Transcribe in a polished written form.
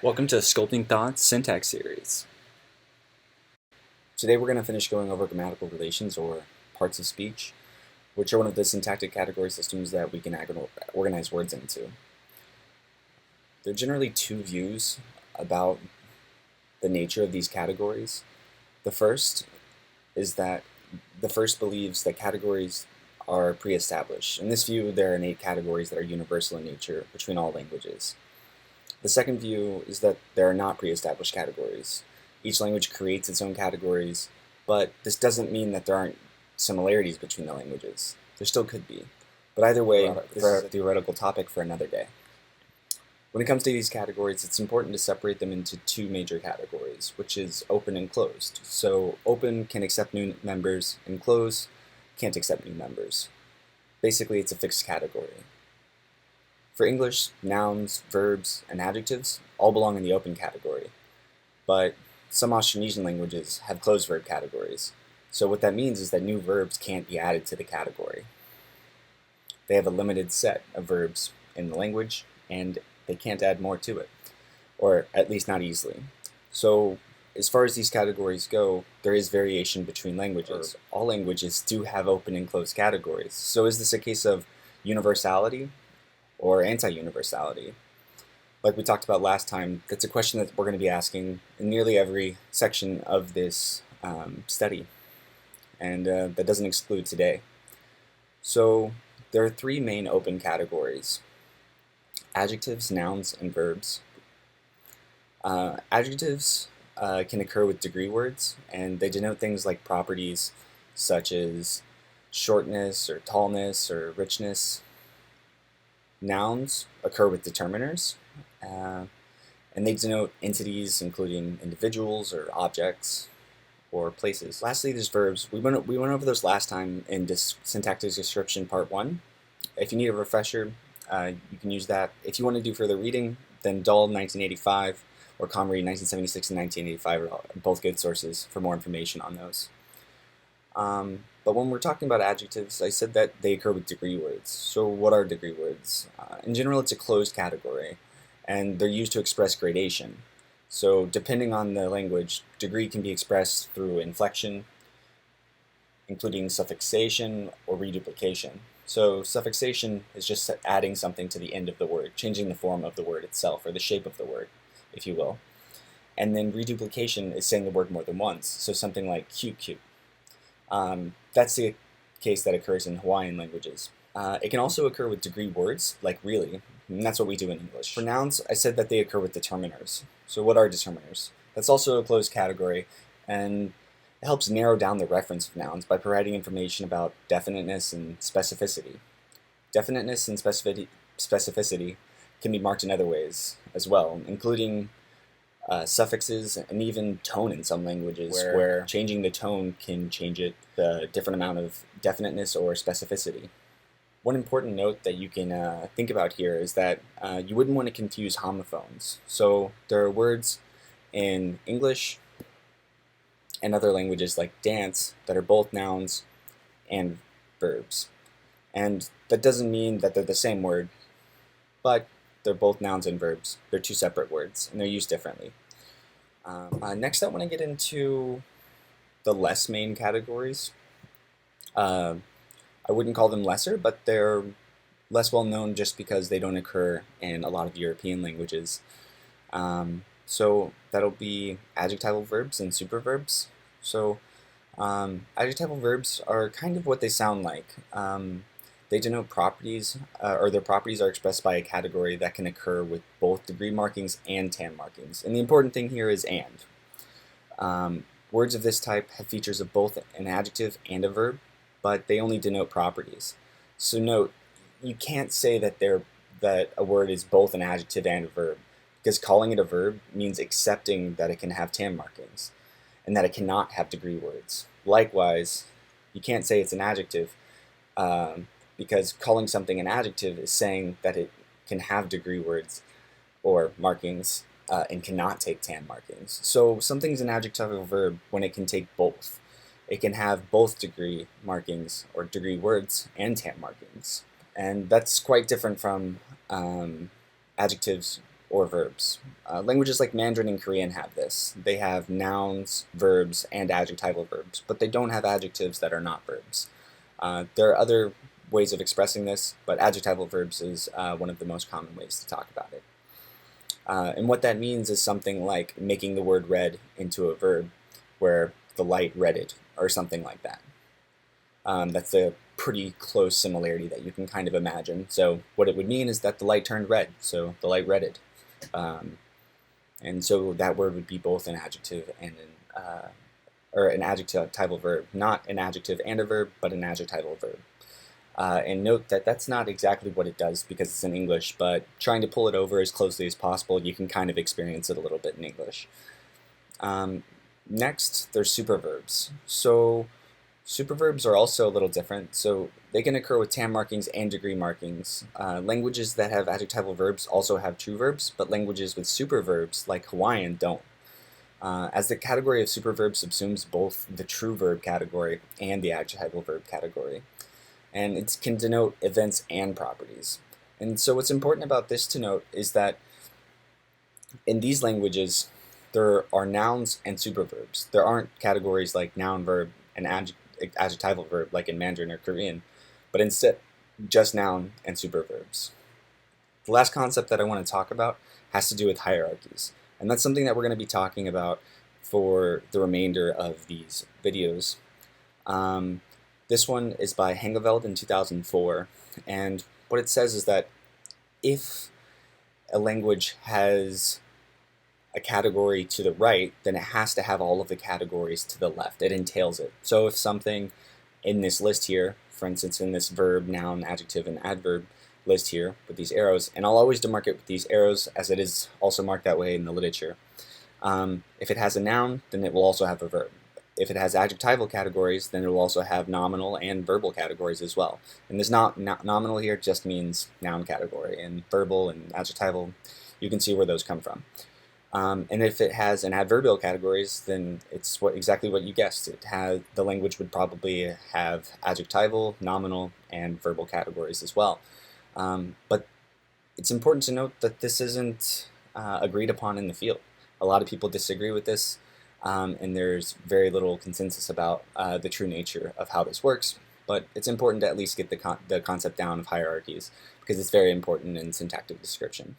Welcome to Sculpting Thoughts Syntax Series. Today we're going to finish going over grammatical relations, or parts of speech, which are one of the syntactic category systems that we can organize words into. There are generally two views about the nature of these categories. The first is that the first believes that categories are pre-established. In this view, there are innate categories that are universal in nature between all languages. The second view is that there are not pre-established categories. Each language creates its own categories, but this doesn't mean that there aren't similarities between the languages. There still could be. But either way, this is a theoretical topic for another day. When it comes to these categories, it's important to separate them into two major categories, which is open and closed. So open can accept new members, and closed can't accept new members. Basically, it's a fixed category. For English, nouns, verbs, and adjectives all belong in the open category, but some Austronesian languages have closed verb categories. So what that means is that new verbs can't be added to the category. They have a limited set of verbs in the language, and they can't add more to it, or at least not easily. So as far as these categories go, there is variation between languages. All languages do have open and closed categories. So is this a case of universality or anti-universality? Like we talked about last time, that's a question that we're going to be asking in nearly every section of this study, and that doesn't exclude today. So there are three main open categories: adjectives, nouns, and verbs. Adjectives can occur with degree words, and they denote things like properties such as shortness or tallness or richness. Nouns occur with determiners, and they denote entities including individuals or objects or places. Lastly, there's verbs. We went over those last time in Syntactic Description Part 1. If you need a refresher, you can use that. If you want to do further reading, then Dahl 1985 or Comrie 1976 and 1985 are both good sources for more information on those. But when we're talking about adjectives, I said that they occur with degree words. So what are degree words? In general, it's a closed category, and they're used to express gradation. So depending on the language, degree can be expressed through inflection, including suffixation or reduplication. So suffixation is just adding something to the end of the word, changing the form of the word itself, or the shape of the word, if you will. And then reduplication is saying the word more than once, so something like cute, cute. That's the case that occurs in Hawaiian languages. It can also occur with degree words, like really, and that's what we do in English. For nouns, I said that they occur with determiners. So what are determiners? That's also a closed category, and it helps narrow down the reference of nouns by providing information about definiteness and specificity. Definiteness and specificity can be marked in other ways as well, including suffixes and even tone in some languages, where changing the tone can change it the different amount of definiteness or specificity. One important note that you can think about here is that you wouldn't want to confuse homophones. So there are words in English and other languages like dance that are both nouns and verbs. And that doesn't mean that they're the same word, but they're both nouns and verbs. They're two separate words, and they're used differently. Next, I want to get into the less main categories. I wouldn't call them lesser, but they're less well known just because they don't occur in a lot of European languages. So that'll be adjectival verbs and superverbs. So adjectival verbs are kind of what they sound like. They denote properties, or their properties are expressed by a category that can occur with both degree markings and tan markings. And the important thing here is and. Words of this type have features of both an adjective and a verb, but they only denote properties. So note, you can't say that a word is both an adjective and a verb, because calling it a verb means accepting that it can have tan markings, and that it cannot have degree words. Likewise, you can't say it's an adjective, because calling something an adjective is saying that it can have degree words or markings and cannot take tan markings. So something's an adjectival verb when it can take both. It can have both degree markings or degree words and tan markings. And that's quite different from adjectives or verbs. Languages like Mandarin and Korean have this. They have nouns, verbs, and adjectival verbs, but they don't have adjectives that are not verbs. There are other ways of expressing this, but adjectival verbs is one of the most common ways to talk about it. And what that means is something like making the word red into a verb, where the light redded, or something like that. That's a pretty close similarity that you can kind of imagine. So what it would mean is that the light turned red, so the light redded. And so that word would be both an adjective and an adjectival verb, not an adjective and a verb, but an adjectival verb. And note that that's not exactly what it does because it's in English, but trying to pull it over as closely as possible, you can kind of experience it a little bit in English. Next, there's superverbs. So superverbs are also a little different. So they can occur with tam markings and degree markings. Languages that have adjectival verbs also have true verbs, but languages with superverbs, like Hawaiian, don't. As the category of superverbs subsumes both the true verb category and the adjectival verb category. And it can denote events and properties. And so what's important about this to note is that in these languages, there are nouns and superverbs. There aren't categories like noun, verb, and adjectival verb like in Mandarin or Korean, but instead just noun and superverbs. The last concept that I want to talk about has to do with hierarchies, and that's something that we're going to be talking about for the remainder of these videos. This one is by Hengeveld in 2004, and what it says is that if a language has a category to the right, then it has to have all of the categories to the left. It entails it. So if something in this list here, for instance in this verb, noun, adjective, and adverb list here with these arrows, and I'll always demark it with these arrows as it is also marked that way in the literature. If it has a noun, then it will also have a verb. If it has adjectival categories, then it will also have nominal and verbal categories as well. And this nominal here just means noun category, and verbal and adjectival, you can see where those come from. And if it has an adverbial categories, then it's exactly what you guessed. The language would probably have adjectival, nominal, and verbal categories as well. But it's important to note that this isn't agreed upon in the field. A lot of people disagree with this, and there's very little consensus about the true nature of how this works. But it's important to at least get the concept down of hierarchies, because it's very important in syntactic description.